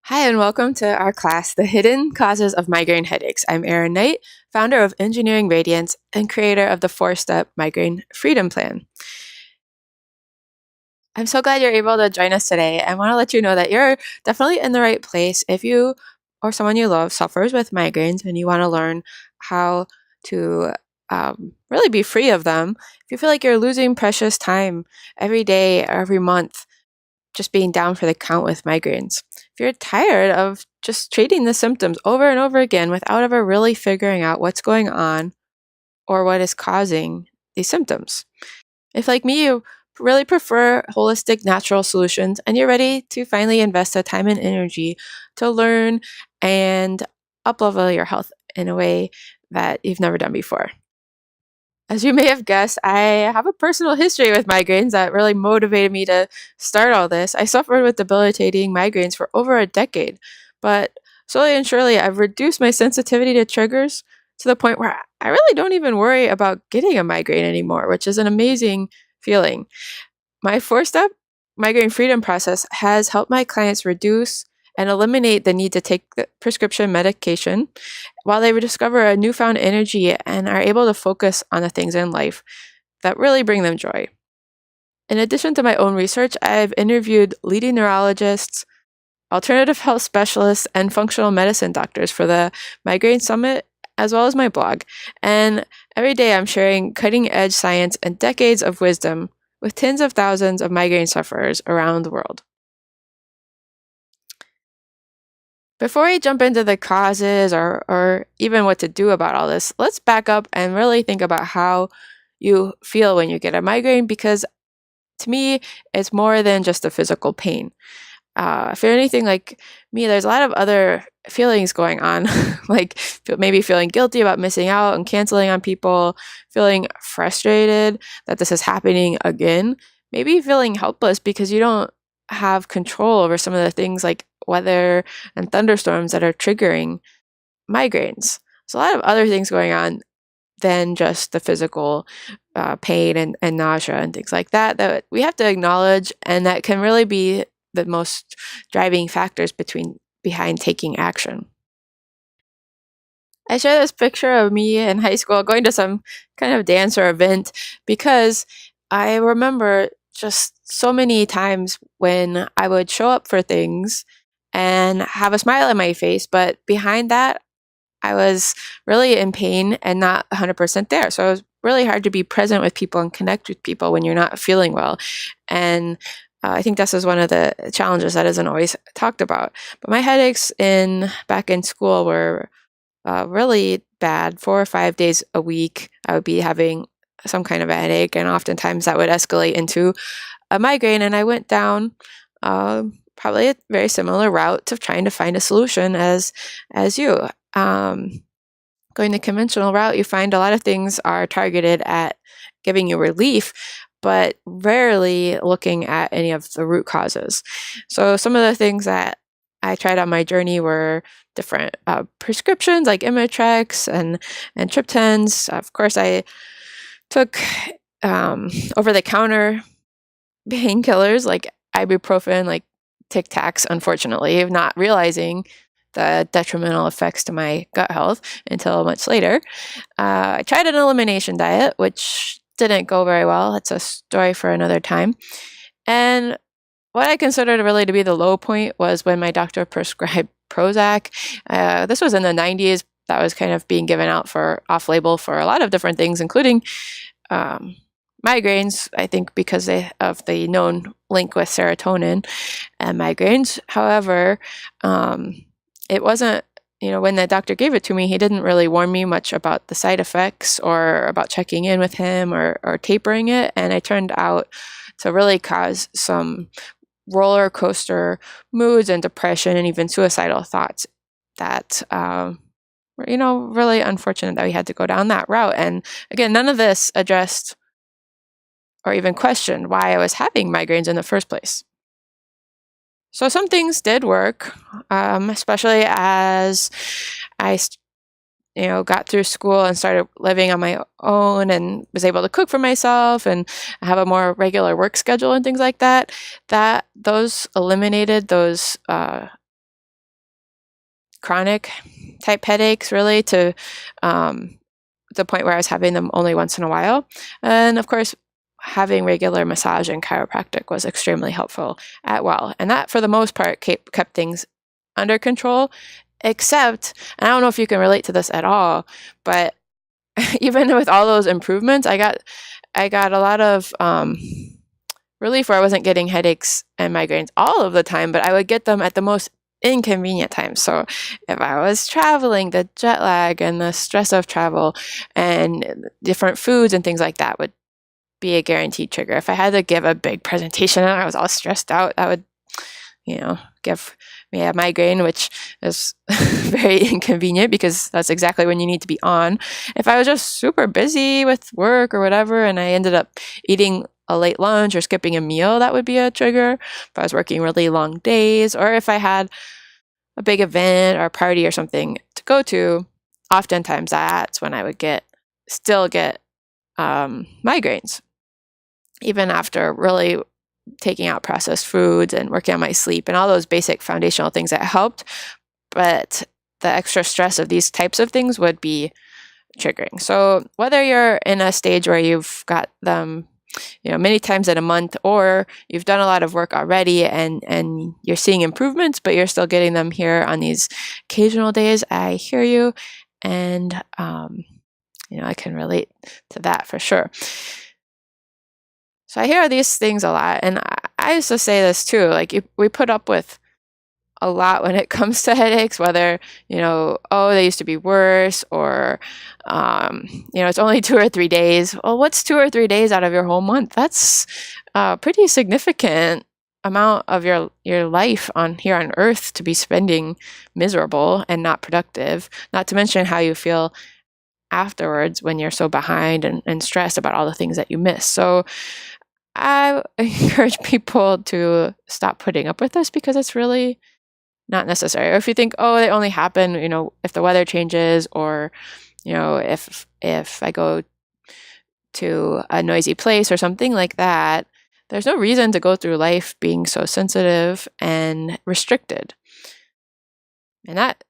Hi, and welcome to our class, The Hidden Causes of Migraine Headaches. I'm Erin Knight, founder of Engineering Radiance and creator of the 4-Step Migraine Freedom Plan. I'm so glad you're able to join us today. I want to let you know that you're definitely in the right place if you or someone you love suffers with migraines and you want to learn how to really be free of them. If you feel like you're losing precious time every day or every month, just being down for the count with migraines. If you're tired of just treating the symptoms over and over again without ever really figuring out what's going on or what is causing these symptoms. If, like me, you really prefer holistic natural solutions and you're ready to finally invest the time and energy to learn and up-level your health in a way that you've never done before. As you may have guessed, I have a personal history with migraines that really motivated me to start all this. I suffered with debilitating migraines for over a decade, but slowly and surely I've reduced my sensitivity to triggers to the point where I really don't even worry about getting a migraine anymore, which is an amazing feeling. My 4-step migraine freedom process has helped my clients reduce and eliminate the need to take the prescription medication while they rediscover a newfound energy and are able to focus on the things in life that really bring them joy. In addition to my own research, I've interviewed leading neurologists, alternative health specialists, and functional medicine doctors for the Migraine Summit, as well as my blog. And every day I'm sharing cutting edge science and decades of wisdom with tens of thousands of migraine sufferers around the world. Before we jump into the causes or even what to do about all this, let's back up and really think about how you feel when you get a migraine, because to me, it's more than just a physical pain. If you're anything like me, there's a lot of other feelings going on, like maybe feeling guilty about missing out and canceling on people, feeling frustrated that this is happening again, maybe feeling helpless because you don't have control over some of the things like weather and thunderstorms that are triggering migraines. So a lot of other things going on than just the physical pain and nausea and things like that that we have to acknowledge, and that can really be the most driving factors behind taking action. I share this picture of me in high school going to some kind of dance or event because I remember just so many times when I would show up for things and have a smile on my face, but behind that, I was really in pain and not 100% there. So it was really hard to be present with people and connect with people when you're not feeling well. And I think this is one of the challenges that isn't always talked about. But my headaches back in school were really bad. 4 or 5 days a week, I would be having some kind of a headache, and oftentimes that would escalate into a migraine. And I went down probably a very similar route to trying to find a solution as you. Going the conventional route, you find a lot of things are targeted at giving you relief, but rarely looking at any of the root causes. So some of the things that I tried on my journey were different prescriptions like Imitrex and triptans. Of course, I took over-the-counter painkillers like ibuprofen, like Tic Tacs, unfortunately, not realizing the detrimental effects to my gut health until much later. I tried an elimination diet, which didn't go very well. It's a story for another time. And what I considered really to be the low point was when my doctor prescribed Prozac. This was in the 90s. That was kind of being given out for off-label for a lot of different things, including migraines, I think because of the known link with serotonin and migraines. However, it wasn't, when the doctor gave it to me, he didn't really warn me much about the side effects or about checking in with him or tapering it. And it turned out to really cause some roller coaster moods and depression and even suicidal thoughts that were, really unfortunate that we had to go down that route. And again, none of this addressed or even questioned why I was having migraines in the first place. So some things did work, especially as I, got through school and started living on my own and was able to cook for myself and have a more regular work schedule and things like that. Those eliminated those chronic type headaches, really, to the point where I was having them only once in a while. And of course, having regular massage and chiropractic was extremely helpful as well. And that, for the most part, kept things under control, except, and I don't know if you can relate to this at all, but even with all those improvements, I got a lot of relief where I wasn't getting headaches and migraines all of the time, but I would get them at the most inconvenient times. So if I was traveling, the jet lag and the stress of travel and different foods and things like that would be a guaranteed trigger. If I had to give a big presentation and I was all stressed out, that would, give me a migraine, which is very inconvenient because that's exactly when you need to be on. If I was just super busy with work or whatever, and I ended up eating a late lunch or skipping a meal, that would be a trigger. If I was working really long days, or if I had a big event or a party or something to go to, oftentimes that's when I would still get migraines, even after really taking out processed foods and working on my sleep and all those basic foundational things that helped. But the extra stress of these types of things would be triggering. So whether you're in a stage where you've got them many times in a month, or you've done a lot of work already and you're seeing improvements, but you're still getting them here on these occasional days, I hear you. And, I can relate to that for sure. So I hear these things a lot. And I used to say this too, like we put up with a lot when it comes to headaches, whether, they used to be worse, or, it's only 2 or 3 days. Well, what's 2 or 3 days out of your whole month? That's a pretty significant amount of your life here on Earth to be spending miserable and not productive, not to mention how you feel afterwards when you're so behind and stressed about all the things that you miss. So I encourage people to stop putting up with this because it's really not necessary. Or if you think, they only happen, if the weather changes, or, if I go to a noisy place or something like that, there's no reason to go through life being so sensitive and restricted. And that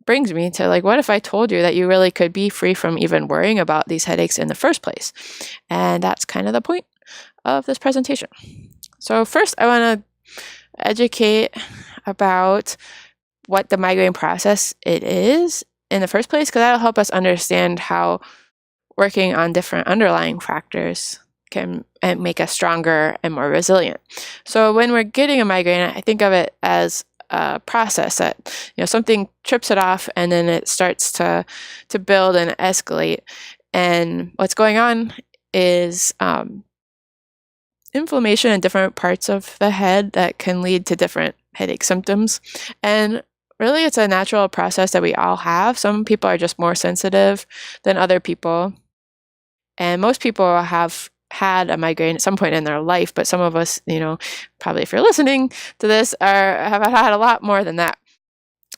brings me to, what if I told you that you really could be free from even worrying about these headaches in the first place? And that's kind of the point of this presentation. So first, I want to educate about what the migraine process it is in the first place, because that'll help us understand how working on different underlying factors can make us stronger and more resilient. So when we're getting a migraine, I think of it as a process that, something trips it off and then it starts to build and escalate. And what's going on is inflammation in different parts of the head that can lead to different headache symptoms. And really, it's a natural process that we all have. Some people are just more sensitive than other people. And most people have had a migraine at some point in their life, but some of us, probably if you're listening to this, have had a lot more than that.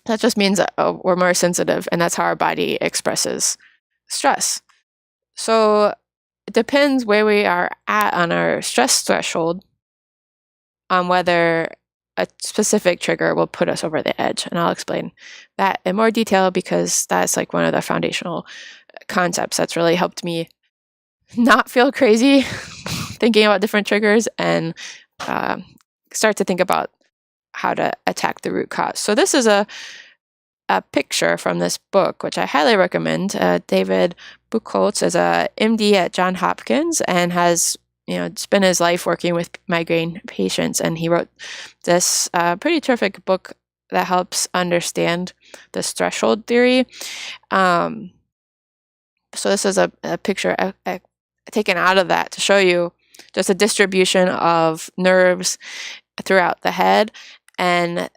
That just means that we're more sensitive, and that's how our body expresses stress. So it depends where we are at on our stress threshold on whether a specific trigger will put us over the edge. And I'll explain that in more detail because that's one of the foundational concepts that's really helped me not feel crazy thinking about different triggers and start to think about how to attack the root cause. So this is a picture from this book, which I highly recommend. David Buchholz is a MD at Johns Hopkins and has spent his life working with migraine patients, and he wrote this pretty terrific book that helps understand this threshold theory. So this is a picture taken out of that to show you just a distribution of nerves throughout the head, and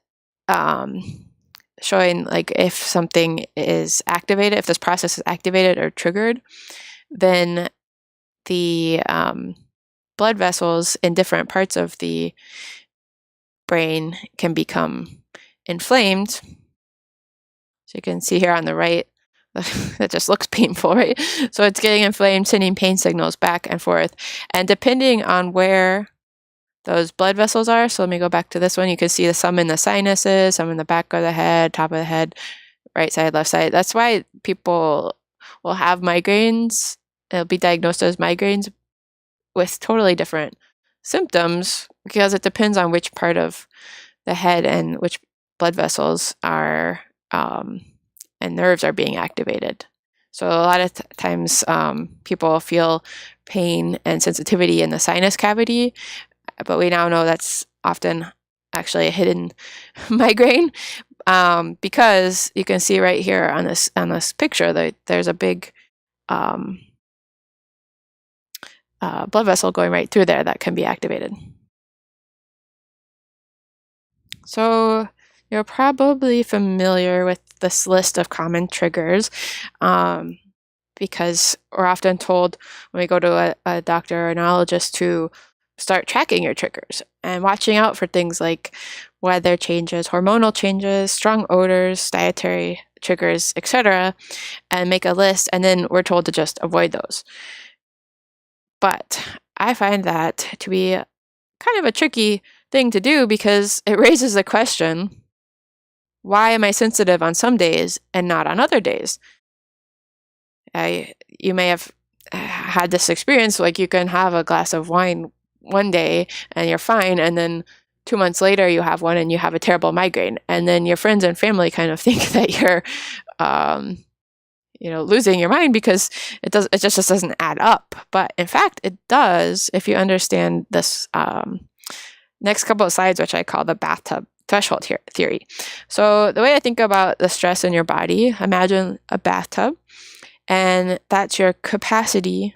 showing if something is activated, if this process is activated or triggered, then the blood vessels in different parts of the brain can become inflamed. So you can see here on the right, that just looks painful, right? So it's getting inflamed, sending pain signals back and forth. And depending on where those blood vessels are. So let me go back to this one. You can see some in the sinuses, some in the back of the head, top of the head, right side, left side. That's why people will have migraines. It'll be diagnosed as migraines with totally different symptoms because it depends on which part of the head and which blood vessels are and nerves are being activated. So a lot of times people feel pain and sensitivity in the sinus cavity, but we now know that's often actually a hidden migraine because you can see right here on this picture that there's a big blood vessel going right through there that can be activated. So you're probably familiar with this list of common triggers because we're often told when we go to a doctor or a neurologist to start tracking your triggers and watching out for things like weather changes, hormonal changes, strong odors, dietary triggers, etc., and make a list, and then we're told to just avoid those. But I find that to be kind of a tricky thing to do because it raises the question, why am I sensitive on some days and not on other days? You may have had this experience, like you can have a glass of wine one day and you're fine, and then 2 months later you have one and you have a terrible migraine, and then your friends and family kind of think that you're losing your mind because it just doesn't add up. But in fact it does if you understand this next couple of slides, which I call the bathtub threshold theory. So the way I think about the stress in your body, imagine a bathtub, and that's your capacity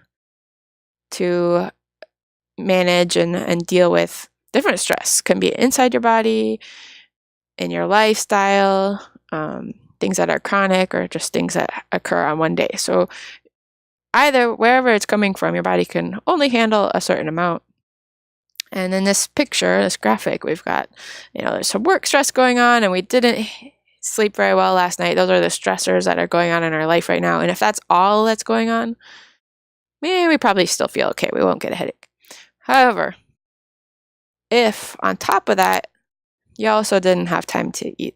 to manage and deal with different stress. Can be inside your body, in your lifestyle, things that are chronic, or just things that occur on one day. So either wherever it's coming from, your body can only handle a certain amount. And in this picture, this graphic, we've got, there's some work stress going on and we didn't sleep very well last night. Those are the stressors that are going on in our life right now. And if that's all that's going on, we probably still feel okay. We won't get a headache. However, if on top of that, you also didn't have time to eat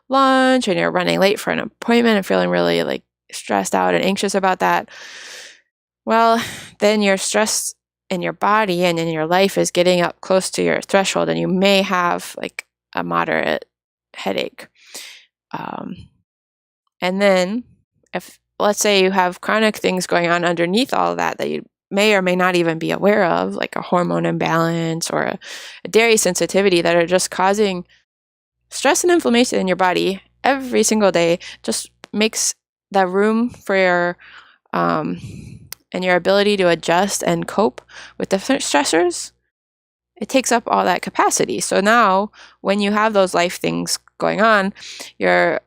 lunch and you're running late for an appointment and feeling really stressed out and anxious about that, well, then your stress in your body and in your life is getting up close to your threshold, and you may have a moderate headache. And then if, let's say, you have chronic things going on underneath all of that you may or may not even be aware of, like a hormone imbalance or a dairy sensitivity, that are just causing stress and inflammation in your body every single day, just makes the room for your and your ability to adjust and cope with different stressors, it takes up all that capacity. So now when you have those life things going on, your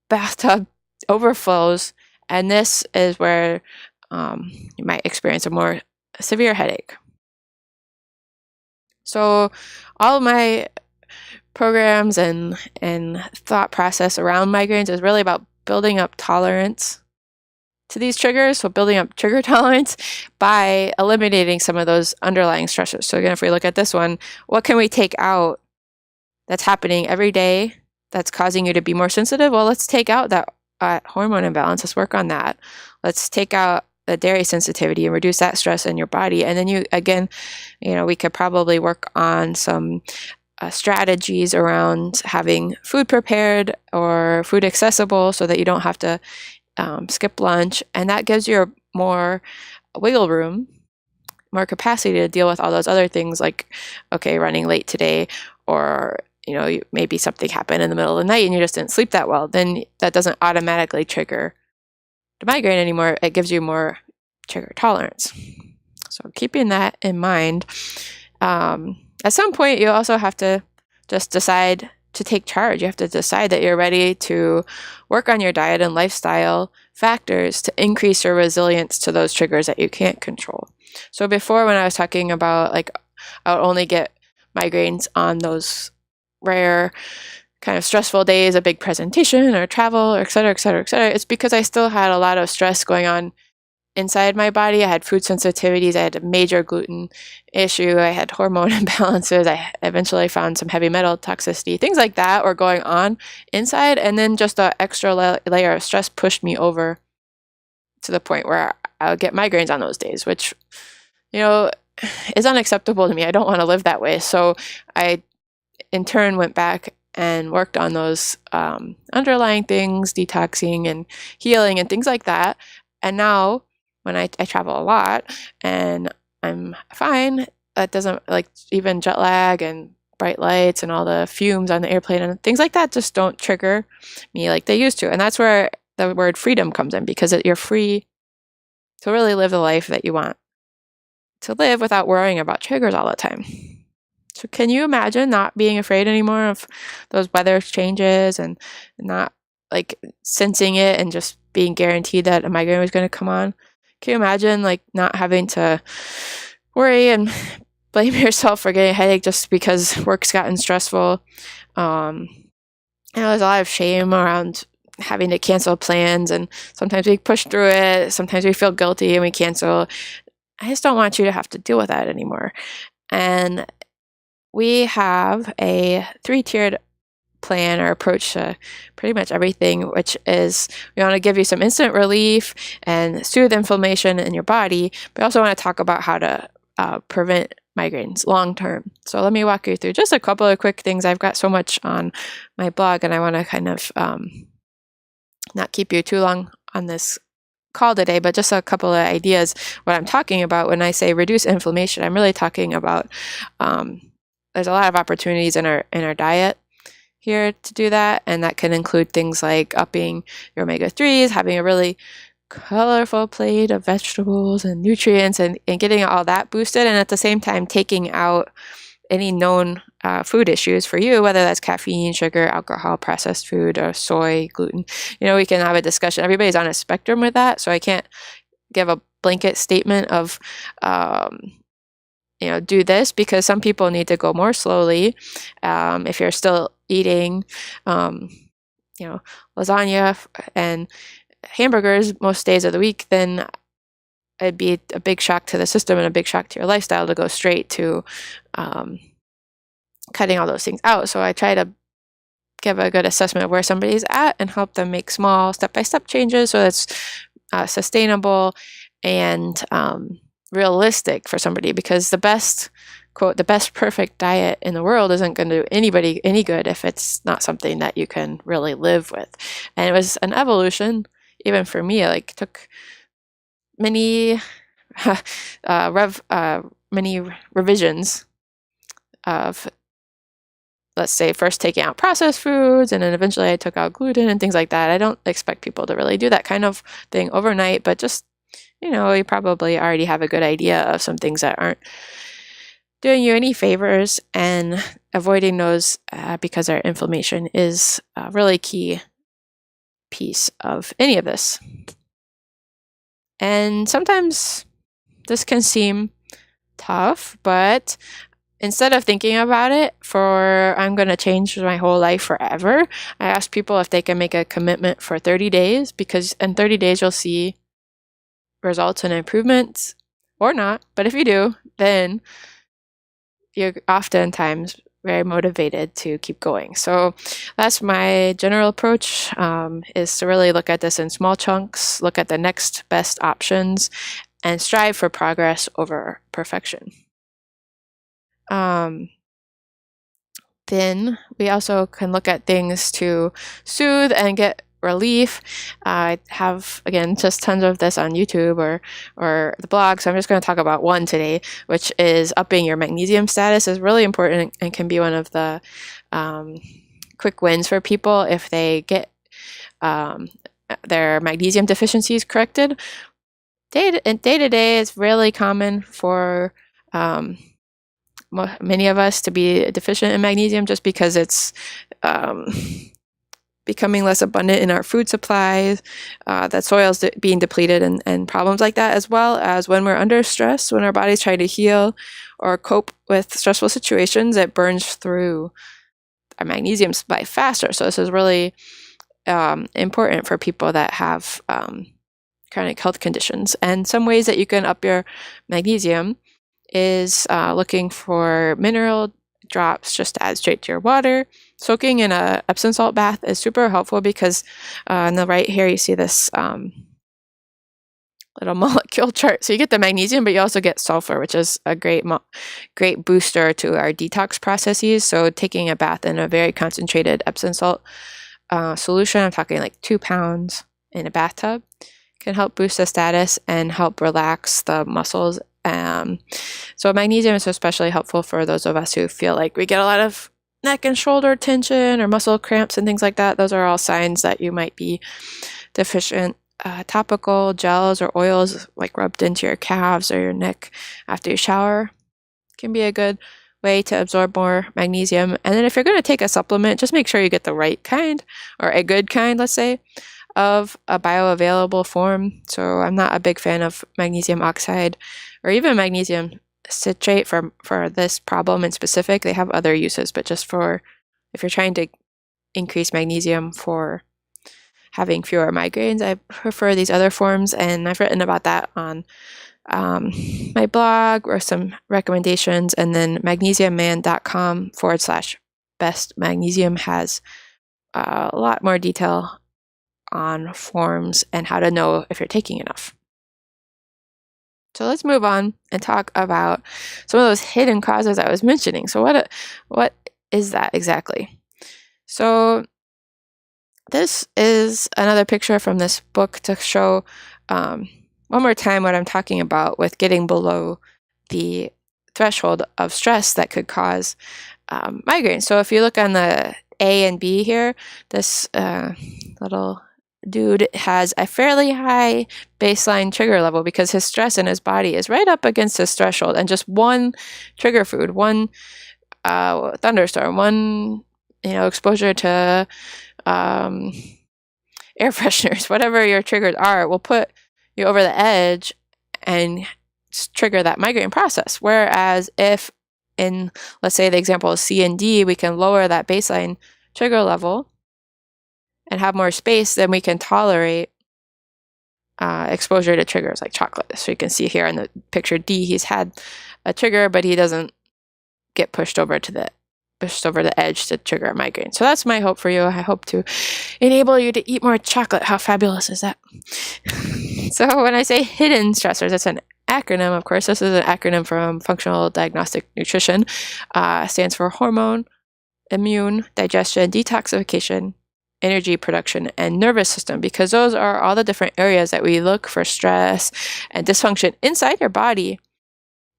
bathtub overflows, and this is where you might experience a more severe headache. So all of my programs and thought process around migraines is really about building up tolerance to these triggers, so building up trigger tolerance by eliminating some of those underlying stressors. So again, if we look at this one, what can we take out that's happening every day that's causing you to be more sensitive? Well, let's take out that hormone imbalance. Let's work on that. Let's take out the dairy sensitivity and reduce that stress in your body. And then we could probably work on some strategies around having food prepared or food accessible so that you don't have to skip lunch, and that gives you more wiggle room, more capacity to deal with all those other things, like, okay, running late today, or maybe something happened in the middle of the night and you just didn't sleep that well. Then that doesn't automatically trigger the migraine anymore. It gives you more trigger tolerance. So keeping that in mind, at some point you also have to just decide to take charge. You have to decide that you're ready to work on your diet and lifestyle factors to increase your resilience to those triggers that you can't control. So before, when I was talking about I would only get migraines on those rare kind of stressful days, a big presentation or travel, or et cetera, et cetera, et cetera, it's because I still had a lot of stress going on inside my body. I had food sensitivities. I had a major gluten issue. I had hormone imbalances. I eventually found some heavy metal toxicity. Things like that were going on inside. And then just an extra layer of stress pushed me over to the point where I would get migraines on those days, which, is unacceptable to me. I don't want to live that way. So I, in turn, went back and worked on those underlying things, detoxing and healing and things like that. And now when I travel a lot and I'm fine, that doesn't, like, even jet lag and bright lights and all the fumes on the airplane and things like that just don't trigger me like they used to. And that's where the word freedom comes in, because you're free to really live the life that you want to live without worrying about triggers all the time. So can you imagine not being afraid anymore of those weather changes and not, like, sensing it and just being guaranteed that a migraine was going to come on? Can you imagine, like, not having to worry and blame yourself for getting a headache just because work's gotten stressful? There's a lot of shame around having to cancel plans, and sometimes we push through it. Sometimes we feel guilty and we cancel. I just don't want you to have to deal with that anymore. And we have a 3-tiered plan or approach to pretty much everything, which is we want to give you some instant relief and soothe inflammation in your body, but also want to talk about how to prevent migraines long term. So let me walk you through just a couple of quick things. I've got so much on my blog, and I want to kind of not keep you too long on this call today, but just a couple of ideas. What I'm talking about when I say reduce inflammation, I'm really talking about there's a lot of opportunities in our diet here to do that, and that can include things like upping your omega-3s, having a really colorful plate of vegetables and nutrients, and getting all that boosted, and at the same time taking out any known food issues for you, whether that's caffeine, sugar, alcohol, processed food, or soy, gluten. We can have a discussion. Everybody's on a spectrum with that, so I can't give a blanket statement of do this, because some people need to go more slowly. If you're still eating lasagna and hamburgers most days of the week, then it'd be a big shock to the system and a big shock to your lifestyle to go straight to cutting all those things out. So I try to give a good assessment of where somebody's at and help them make small step-by-step changes so that's sustainable and realistic for somebody, because the best, quote, the best perfect diet in the world isn't going to do anybody any good if it's not something that you can really live with. And it was an evolution, even for me. Like, it took many many revisions of, let's say, first taking out processed foods, and then eventually I took out gluten and things like that. I don't expect people to really do that kind of thing overnight, but just, you probably already have a good idea of some things that aren't doing you any favors, and avoiding those because our inflammation is a really key piece of any of this. And sometimes this can seem tough, but instead of thinking about it I'm going to change my whole life forever, I ask people if they can make a commitment for 30 days, because in 30 days you'll see results and improvements, or not. But if you do, then you're oftentimes very motivated to keep going. So that's my general approach, is to really look at this in small chunks, look at the next best options, and strive for progress over perfection. Then we also can look at things to soothe and get relief. I have, again, just tons of this on YouTube or the blog, so I'm just going to talk about one today, which is upping your magnesium status. Is really important and can be one of the quick wins for people if they get their magnesium deficiencies corrected. Day to day, it's really common for many of us to be deficient in magnesium, just because it's becoming less abundant in our food supplies, that soil's being depleted, and problems like that, as well as when we're under stress, when our body's trying to heal or cope with stressful situations, it burns through our magnesium supply faster. So this is really important for people that have chronic health conditions. And some ways that you can up your magnesium is looking for mineral drops just to add straight to your water. Soaking in a Epsom salt bath is super helpful because on the right here you see this little molecule chart. So you get the magnesium, but you also get sulfur, which is a great booster to our detox processes. So taking a bath in a very concentrated Epsom salt solution, I'm talking like 2 pounds in a bathtub, can help boost the status and help relax the muscles. So magnesium is especially helpful for those of us who feel like we get a lot of neck and shoulder tension or muscle cramps and things like that. Those are all signs that you might be deficient. Topical gels or oils like rubbed into your calves or your neck after you shower can be a good way to absorb more magnesium. And then if you're going to take a supplement, just make sure you get the right kind, or a good kind, let's say, of a bioavailable form. So I'm not a big fan of magnesium oxide or even magnesium citrate for this problem in specific. They have other uses, but just for if you're trying to increase magnesium for having fewer migraines, I prefer these other forms, and I've written about that on my blog or some recommendations. And then magnesiumman.com/best magnesium has a lot more detail on forms and how to know if you're taking enough. So let's move on and talk about some of those hidden causes I was mentioning. So what is that exactly? So this is another picture from this book to show one more time what I'm talking about with getting below the threshold of stress that could cause migraine. So if you look on the A and B here, this little dude has a fairly high baseline trigger level because his stress in his body is right up against his threshold, and just one trigger food, one thunderstorm, one exposure to air fresheners, whatever your triggers are, will put you over the edge and trigger that migraine process. Whereas if in, let's say the example is C and D, we can lower that baseline trigger level and have more space, then we can tolerate exposure to triggers like chocolate. So you can see here in the picture D, he's had a trigger, but he doesn't get pushed over the edge to trigger a migraine. So that's my hope for you. I hope to enable you to eat more chocolate. How fabulous is that? So when I say hidden stressors, it's an acronym, of course. This is an acronym from Functional Diagnostic Nutrition. Stands for hormone, immune, digestion, detoxification, energy production, and nervous system, because those are all the different areas that we look for stress and dysfunction inside your body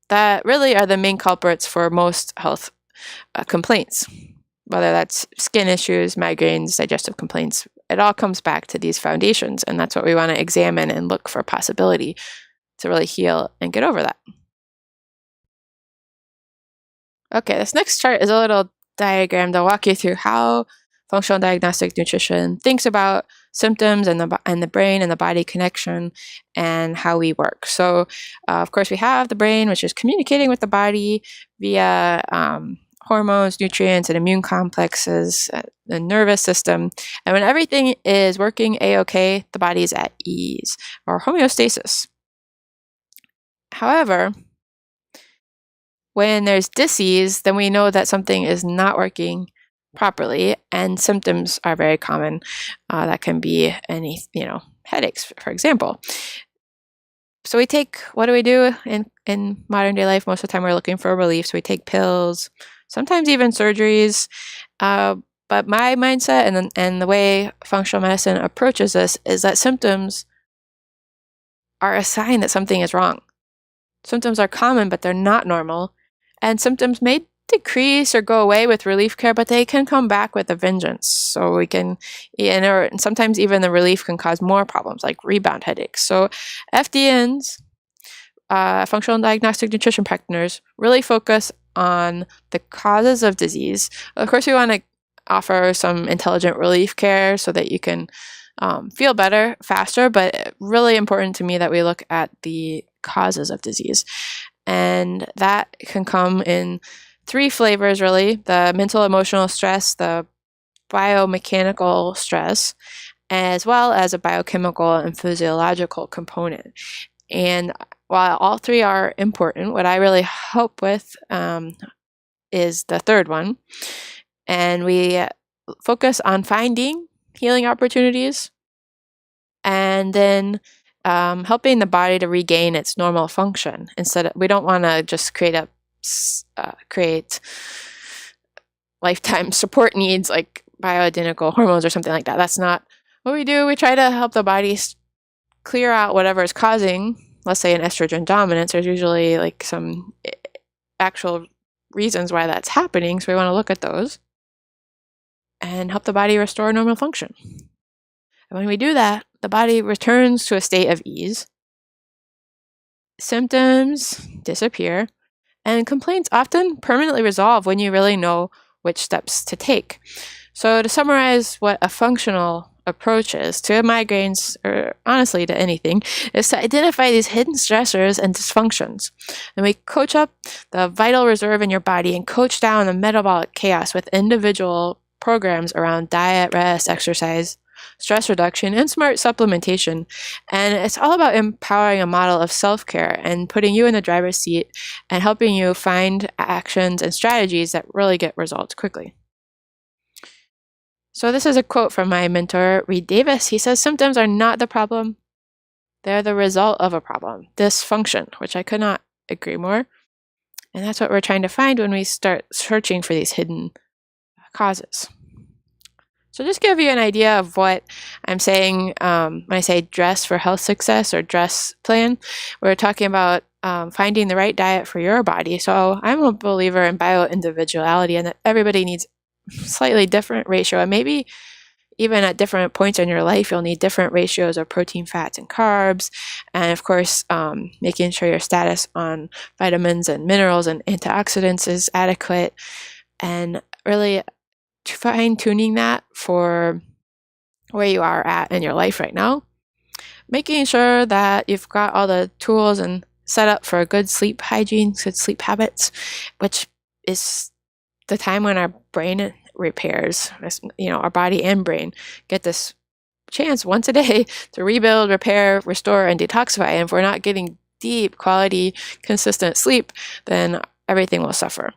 that really are the main culprits for most health complaints, whether that's skin issues, migraines, digestive complaints. It all comes back to these foundations, and that's what we want to examine and look for possibility to really heal and get over that. Okay, this next chart is a little diagram to walk you through how functional diagnostic nutrition thinks about symptoms and the brain and the body connection and how we work. So, of course, we have the brain, which is communicating with the body via hormones, nutrients, and immune complexes, the nervous system. And when everything is working a-okay, the body is at ease or homeostasis. However, when there's dis-ease, then we know that something is not working properly, and symptoms are very common. That can be any, headaches, for example. So what do we do in modern day life? Most of the time we're looking for relief. So we take pills, sometimes even surgeries. But my mindset and the way functional medicine approaches this is that symptoms are a sign that something is wrong. Symptoms are common, but they're not normal. And symptoms may decrease or go away with relief care, but they can come back with a vengeance. So we can, or sometimes even the relief can cause more problems like rebound headaches. So FDNs, functional diagnostic nutrition practitioners, really focus on the causes of disease. Of course, we want to offer some intelligent relief care so that you can feel better faster, but really important to me that we look at the causes of disease. And that can come in 3 flavors, really: the mental, emotional stress, the biomechanical stress, as well as a biochemical and physiological component. And while all three are important, what I really help with is the third one. And we focus on finding healing opportunities and then helping the body to regain its normal function. We don't want to just create lifetime support needs like bioidentical hormones or something like that. That's not what we do. We try to help the body clear out whatever is causing, let's say, an estrogen dominance. There's usually like some actual reasons why that's happening, so we want to look at those and help the body restore normal function. And when we do that, the body returns to a state of ease, symptoms disappear, and complaints often permanently resolve when you really know which steps to take. So to summarize what a functional approach is to migraines, or honestly to anything, is to identify these hidden stressors and dysfunctions. And we coach up the vital reserve in your body and coach down the metabolic chaos with individual programs around diet, rest, exercise, stress reduction, and smart supplementation. And it's all about empowering a model of self-care and putting you in the driver's seat and helping you find actions and strategies that really get results quickly. So this is a quote from my mentor, Reed Davis. He says, "Symptoms are not the problem. They're the result of a problem, dysfunction," which I could not agree more. And that's what we're trying to find when we start searching for these hidden causes. So just give you an idea of what I'm saying when I say dress for health success or dress plan. We're talking about finding the right diet for your body. So I'm a believer in bio-individuality and that everybody needs slightly different ratio, and maybe even at different points in your life you'll need different ratios of protein, fats, and carbs, and of course making sure your status on vitamins and minerals and antioxidants is adequate, and really fine-tuning that for where you are at in your life right now, making sure that you've got all the tools and set up for good sleep hygiene, good sleep habits, which is the time when our brain repairs, our body and brain get this chance once a day to rebuild, repair, restore, and detoxify. And if we're not getting deep, quality, consistent sleep, then everything will suffer.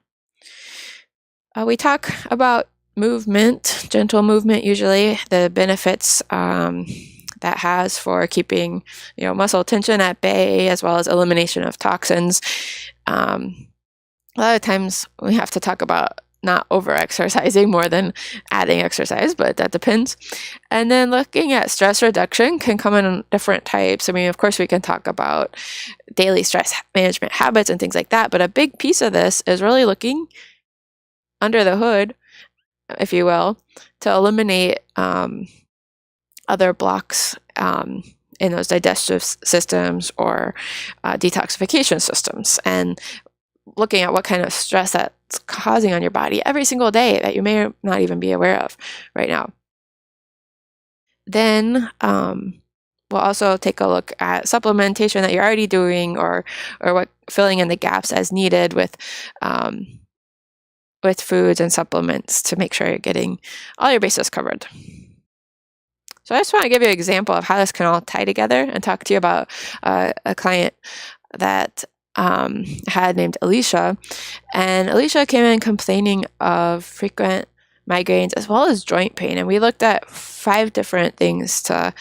We talk about movement, gentle movement, usually the benefits that has for keeping muscle tension at bay, as well as elimination of toxins. A lot of times we have to talk about not over-exercising more than adding exercise, but that depends. And then looking at stress reduction can come in different types. I mean, of course, we can talk about daily stress management habits and things like that, but a big piece of this is really looking under the hood, if you will, to eliminate other blocks in those digestive systems or detoxification systems, and looking at what kind of stress that's causing on your body every single day that you may not even be aware of right now. Then we'll also take a look at supplementation that you're already doing, or what filling in the gaps as needed with foods and supplements to make sure you're getting all your bases covered. So I just want to give you an example of how this can all tie together and talk to you about a client that had named Alicia. And Alicia came in complaining of frequent migraines as well as joint pain. And we looked at 5 different things to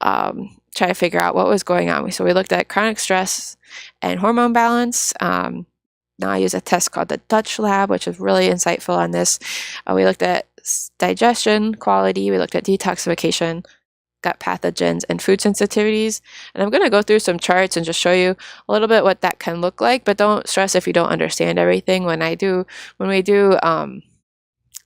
try to figure out what was going on. So we looked at chronic stress and hormone balance. Now I use a test called the Dutch Lab, which is really insightful on this. We looked at digestion quality. We looked at detoxification, gut pathogens, and food sensitivities. And I'm going to go through some charts and just show you a little bit what that can look like, but don't stress if you don't understand everything. When we do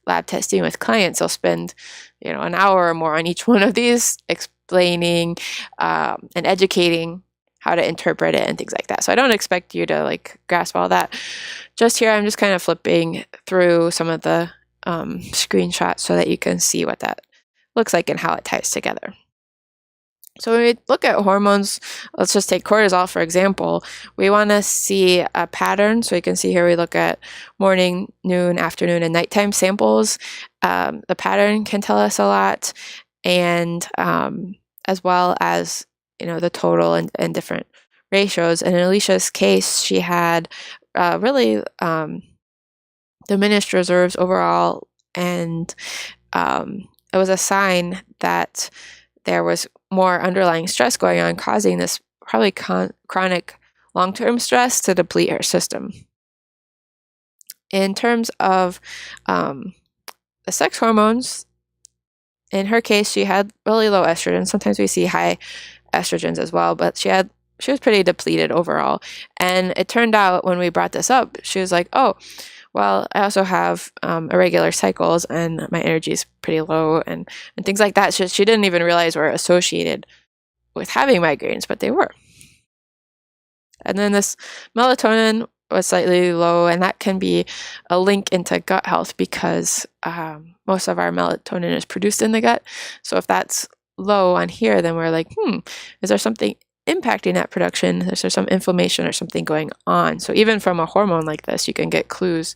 lab testing with clients, they'll spend an hour or more on each one of these, explaining and educating how to interpret it and things like that. So I don't expect you to grasp all that. Just here, I'm just kind of flipping through some of the screenshots so that you can see what that looks like and how it ties together. So when we look at hormones, let's just take cortisol, for example. We want to see a pattern. So you can see here we look at morning, noon, afternoon, and nighttime samples. The pattern can tell us a lot. and as well as the total and different ratios. And in Alicia's case, she had really diminished reserves overall, and it was a sign that there was more underlying stress going on, causing this probably chronic long-term stress to deplete her system. In terms of the sex hormones, in her case, she had really low estrogen. Sometimes we see high estrogens as well, but she was pretty depleted overall. And it turned out when we brought this up, she was like, oh, well, I also have irregular cycles and my energy is pretty low and things like that. She didn't even realize were associated with having migraines, but they were. And then this melatonin was slightly low, and that can be a link into gut health because most of our melatonin is produced in the gut. So if that's low on here, then we're like, is there something impacting that production? Is there some inflammation or something going on? So even from a hormone like this, you can get clues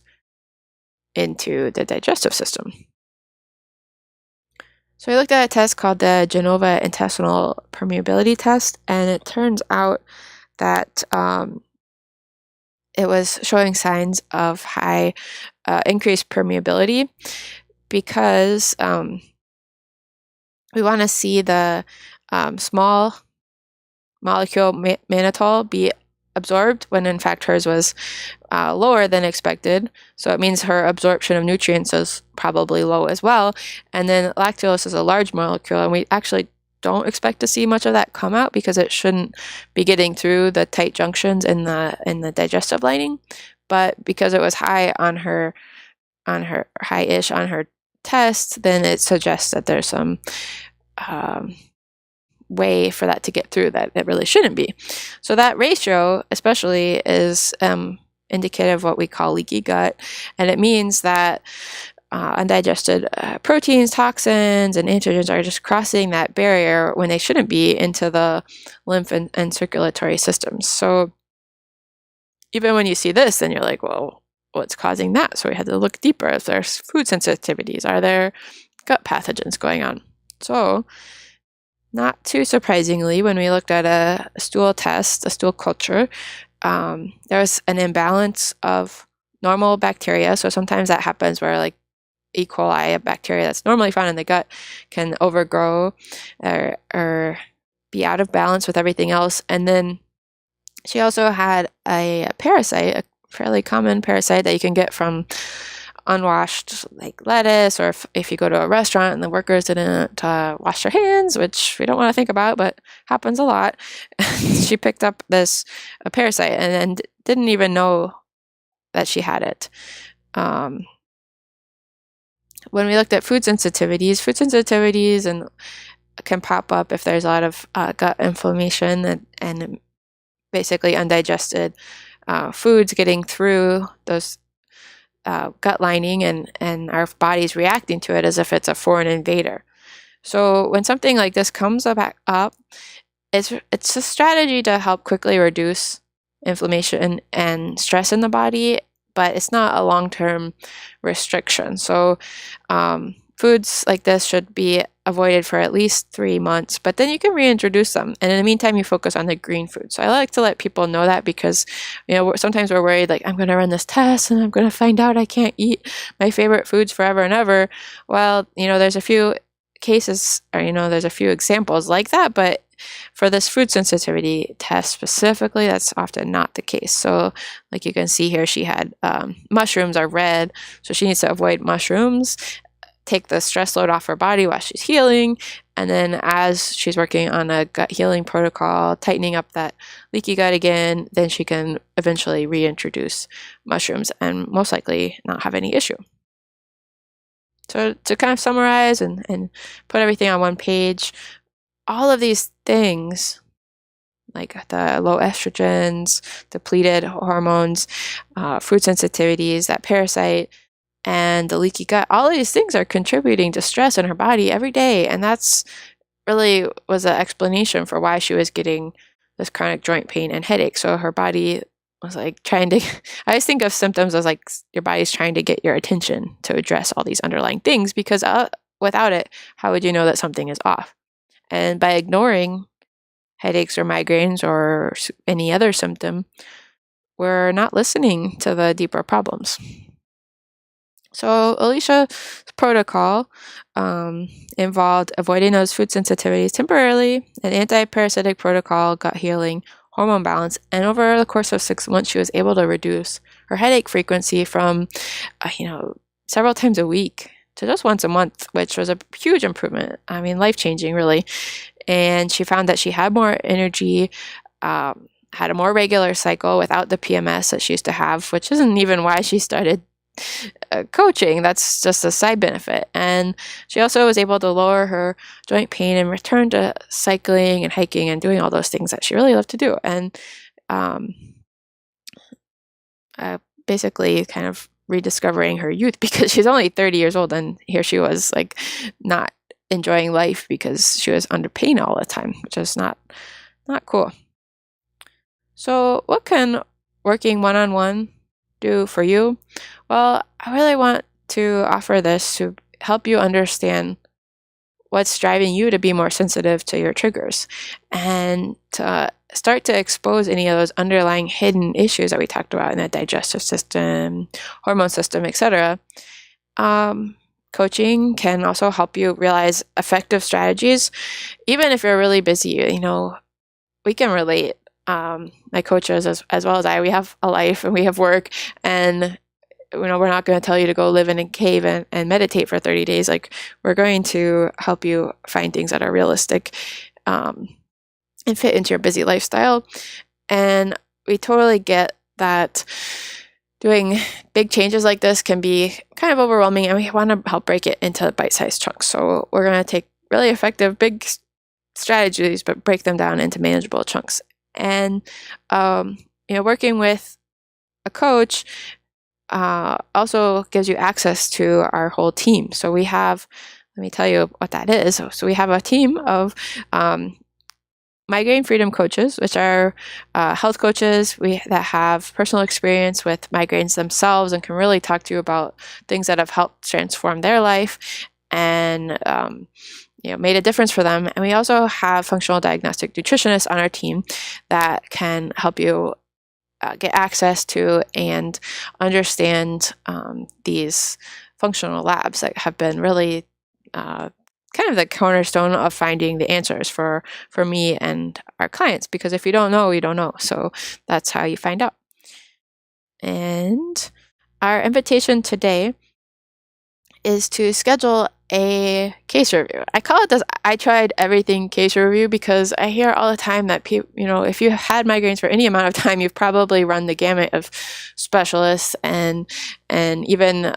into the digestive system. So we looked at a test called the Genova Intestinal Permeability Test, and it turns out that it was showing signs of high increased permeability because we want to see the small molecule mannitol be absorbed when in fact hers was lower than expected. So it means her absorption of nutrients is probably low as well. And then lactulose is a large molecule, and we actually don't expect to see much of that come out because it shouldn't be getting through the tight junctions in the digestive lining. But because it was high on her high-ish on her test, then it suggests that there's some way for that to get through that it really shouldn't be. So that ratio especially is indicative of what we call leaky gut, and it means that undigested proteins, toxins, and antigens are just crossing that barrier when they shouldn't be into the lymph and circulatory systems. So even when you see this, then you're like, well, what's causing that? So we had to look deeper. If there's food sensitivities, are there gut pathogens going on? So not too surprisingly, when we looked at a stool test, a stool culture, there was an imbalance of normal bacteria. So sometimes that happens where like E. coli, a bacteria that's normally found in the gut, can overgrow or be out of balance with everything else. And then she also had a parasite, a fairly common parasite that you can get from unwashed like lettuce, or if you go to a restaurant and the workers didn't wash their hands, which we don't want to think about, but happens a lot. She picked up this parasite and didn't even know that she had it. When we looked at food sensitivities and can pop up if there's a lot of gut inflammation and basically undigested foods getting through those gut lining and our body's reacting to it as if it's a foreign invader. So when something like this comes up, it's a strategy to help quickly reduce inflammation and stress in the body, but it's not a long-term restriction. So foods like this should be avoided for at least 3 months, but then you can reintroduce them. And in the meantime, you focus on the green food. So I like to let people know that because, sometimes we're worried, like, I'm going to run this test and I'm going to find out I can't eat my favorite foods forever and ever. Well, there's a few cases, or, there's a few examples like that, but for this food sensitivity test specifically, that's often not the case. So like you can see here, she had mushrooms are red, so she needs to avoid mushrooms, take the stress load off her body while she's healing, and then as she's working on a gut healing protocol, tightening up that leaky gut again, then she can eventually reintroduce mushrooms and most likely not have any issue. So to kind of summarize and put everything on one page, all of these things, like the low estrogens, depleted hormones, food sensitivities, that parasite, and the leaky gut, all of these things are contributing to stress in her body every day. And that's really was an explanation for why she was getting this chronic joint pain and headache. So her body was like trying to, I always think of symptoms as like your body's trying to get your attention to address all these underlying things, because without it, how would you know that something is off? And by ignoring headaches or migraines or any other symptom, we're not listening to the deeper problems. So Alicia's protocol involved avoiding those food sensitivities temporarily, an anti-parasitic protocol, gut healing, hormone balance, and over the course of 6 months, she was able to reduce her headache frequency from, several times a week to just once a month, which was a huge improvement. I mean, life-changing, really. And she found that she had more energy, had a more regular cycle without the PMS that she used to have, which isn't even why she started coaching. That's just a side benefit. And she also was able to lower her joint pain and return to cycling and hiking and doing all those things that she really loved to do. And basically kind of rediscovering her youth, because she's only 30 years old and here she was like not enjoying life because she was under pain all the time, which is not cool. So what can working one-on-one do for you? Well, I really want to offer this to help you understand what's driving you to be more sensitive to your triggers and to start to expose any of those underlying hidden issues that we talked about in the digestive system, hormone system, etc. Coaching can also help you realize effective strategies. Even if you're really busy, we can relate. My coaches, as well as I, we have a life and we have work, and we're not going to tell you to go live in a cave and meditate for 30 days. Like, we're going to help you find things that are realistic and fit into your busy lifestyle. And we totally get that doing big changes like this can be kind of overwhelming, and we want to help break it into bite-sized chunks. So we're going to take really effective big strategies, but break them down into manageable chunks. And working with a coach also gives you access to our whole team. So we have, let me tell you what that is. So we have a team of migraine freedom coaches, which are health coaches that have personal experience with migraines themselves and can really talk to you about things that have helped transform their life and made a difference for them. And we also have functional diagnostic nutritionists on our team that can help you get access to and understand these functional labs that have been really kind of the cornerstone of finding the answers for me and our clients. Because if you don't know, you don't know. So that's how you find out. And our invitation today is to schedule a case review. I call it this I tried everything case review because I hear all the time that people, if you had migraines for any amount of time, you've probably run the gamut of specialists and even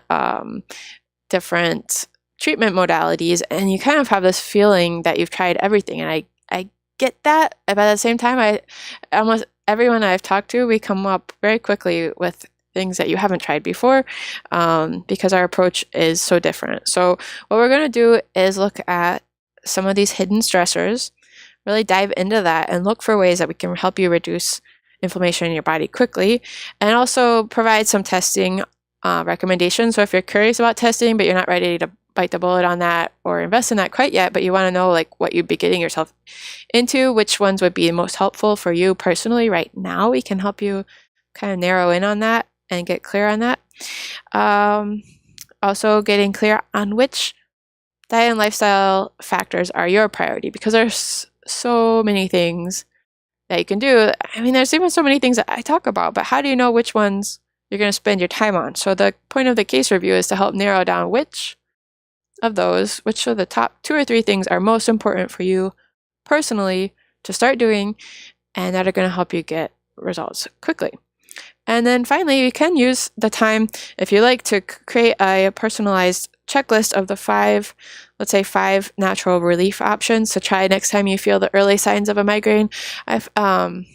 different treatment modalities, and you kind of have this feeling that you've tried everything. And I get that, but at the same time, I almost everyone I've talked to, we come up very quickly with things that you haven't tried before because our approach is so different. So what we're going to do is look at some of these hidden stressors, really dive into that and look for ways that we can help you reduce inflammation in your body quickly, and also provide some testing recommendations. So if you're curious about testing, but you're not ready to bite the bullet on that or invest in that quite yet, but you want to know like what you'd be getting yourself into, which ones would be most helpful for you personally right now, we can help you kind of narrow in on that and get clear on that. Also getting clear on which diet and lifestyle factors are your priority, because there's so many things that you can do. I mean, there's even so many things that I talk about, but how do you know which ones you're going to spend your time on? So the point of the case review is to help narrow down which of the top 2 or 3 things are most important for you personally to start doing and that are going to help you get results quickly. And then finally, you can use the time, if you like, to create a personalized checklist of the 5 natural relief options to try next time you feel the early signs of a migraine. I've don't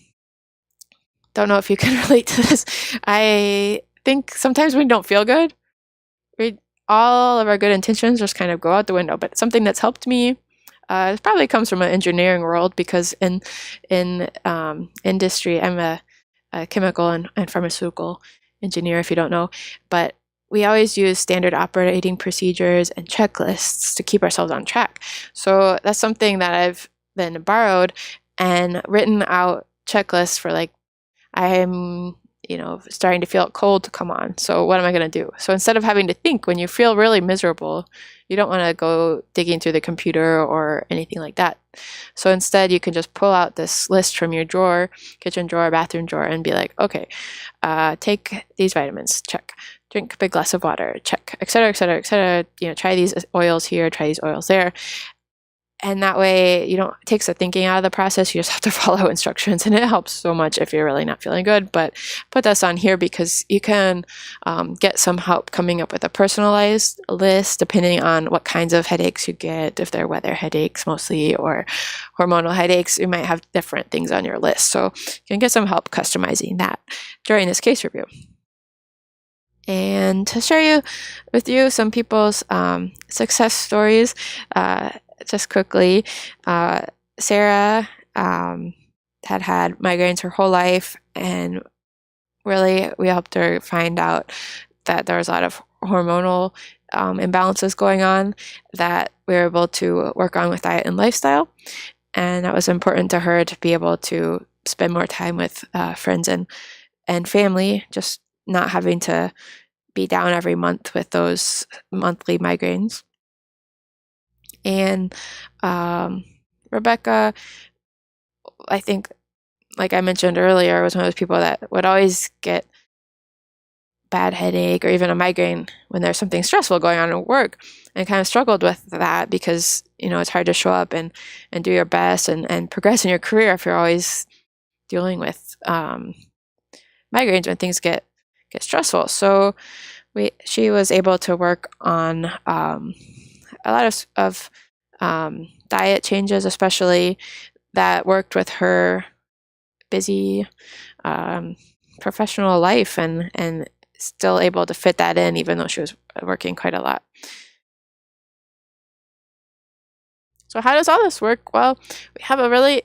know if you can relate to this. I think sometimes when we don't feel good, all of our good intentions just kind of go out the window. But something that's helped me, it probably comes from an engineering world, because in industry, I'm a chemical and pharmaceutical engineer, if you don't know. But we always use standard operating procedures and checklists to keep ourselves on track. So that's something that I've then borrowed and written out checklists for, like, I'm, starting to feel cold to come on. So what am I going to do? So instead of having to think when you feel really miserable, you don't want to go digging through the computer or anything like that. So instead, you can just pull out this list from your drawer, kitchen drawer, bathroom drawer, and be like, okay, take these vitamins, check. Drink a big glass of water, check, et cetera, et cetera, et cetera. Try these oils here, try these oils there. And that way, it takes the thinking out of the process. You just have to follow instructions, and it helps so much if you're really not feeling good. But put this on here because you can get some help coming up with a personalized list depending on what kinds of headaches you get. If they're weather headaches mostly or hormonal headaches, you might have different things on your list. So you can get some help customizing that during this case review. And to share with you some people's success stories, just quickly, Sarah had migraines her whole life, and really we helped her find out that there was a lot of hormonal imbalances going on that we were able to work on with diet and lifestyle. And that was important to her to be able to spend more time with friends and family, just not having to be down every month with those monthly migraines. And Rebecca, I think, like I mentioned earlier, was one of those people that would always get bad headache or even a migraine when there's something stressful going on at work, and kind of struggled with that because, it's hard to show up and do your best and progress in your career if you're always dealing with migraines when things get stressful. So she was able to work on a lot of diet changes, especially, that worked with her busy professional life and still able to fit that in even though she was working quite a lot. So how does all this work? Well, we have a really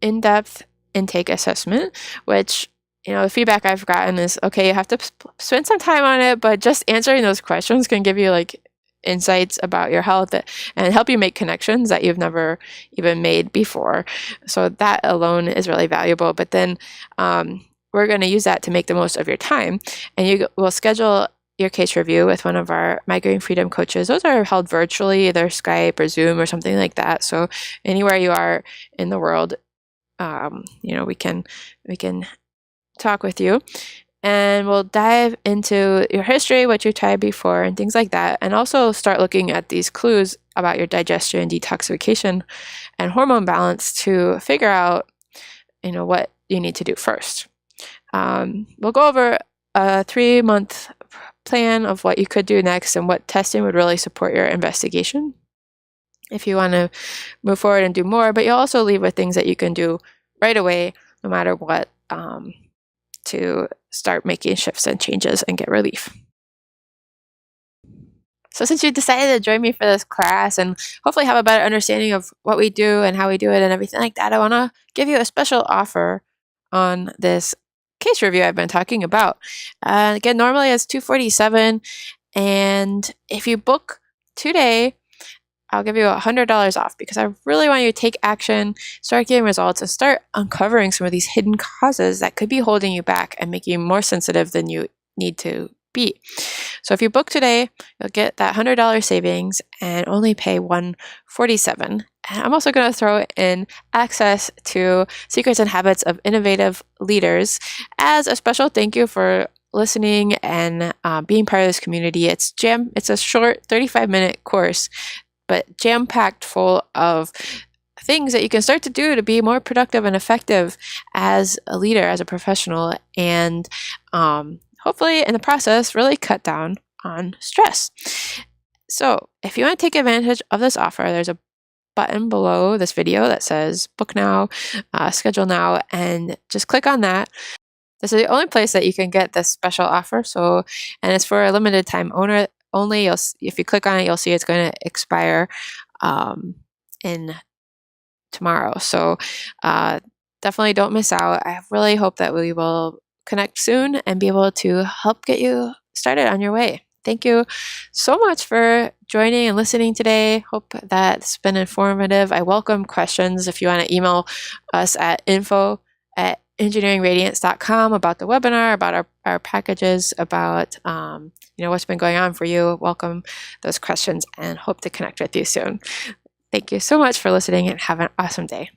in-depth intake assessment, which, the feedback I've gotten is, okay, you have to spend some time on it, but just answering those questions can give you insights about your health and help you make connections that you've never even made before. So that alone is really valuable. But then we're going to use that to make the most of your time, and you will schedule your case review with one of our Migraine Freedom coaches. Those are held virtually, either Skype or Zoom or something like that. So anywhere you are in the world, we can talk with you, and we'll dive into your history, what you tried before, and things like that, and also start looking at these clues about your digestion, detoxification, and hormone balance to figure out, what you need to do first. We'll go over a 3-month plan of what you could do next and what testing would really support your investigation if you want to move forward and do more, but you'll also leave with things that you can do right away, no matter what, to start making shifts and changes and get relief. So since you decided to join me for this class and hopefully have a better understanding of what we do and how we do it and everything like that, I want to give you a special offer on this case review I've been talking about. Again, normally it's $247, and if you book today, I'll give you $100 off because I really want you to take action, start getting results, and start uncovering some of these hidden causes that could be holding you back and making you more sensitive than you need to be. So if you book today, you'll get that $100 savings and only pay $147. And I'm also going to throw in access to Secrets and Habits of Innovative Leaders as a special thank you for listening and being part of this community. It's a short 35-minute course, but jam-packed full of things that you can start to do to be more productive and effective as a leader, as a professional, and hopefully in the process really cut down on stress. So if you want to take advantage of this offer, there's a button below this video that says book now, schedule now, and just click on that. This is the only place that you can get this special offer. So, and it's for a limited time only. If you click on it, you'll see it's going to expire in tomorrow. So definitely don't miss out. I really hope that we will connect soon and be able to help get you started on your way. Thank you so much for joining and listening today. Hope that's been informative. I welcome questions if you want to email us at info@engineeringradiance.com about the webinar, about our packages, about what's been going on for you. Welcome those questions and hope to connect with you soon. Thank you so much for listening and have an awesome day.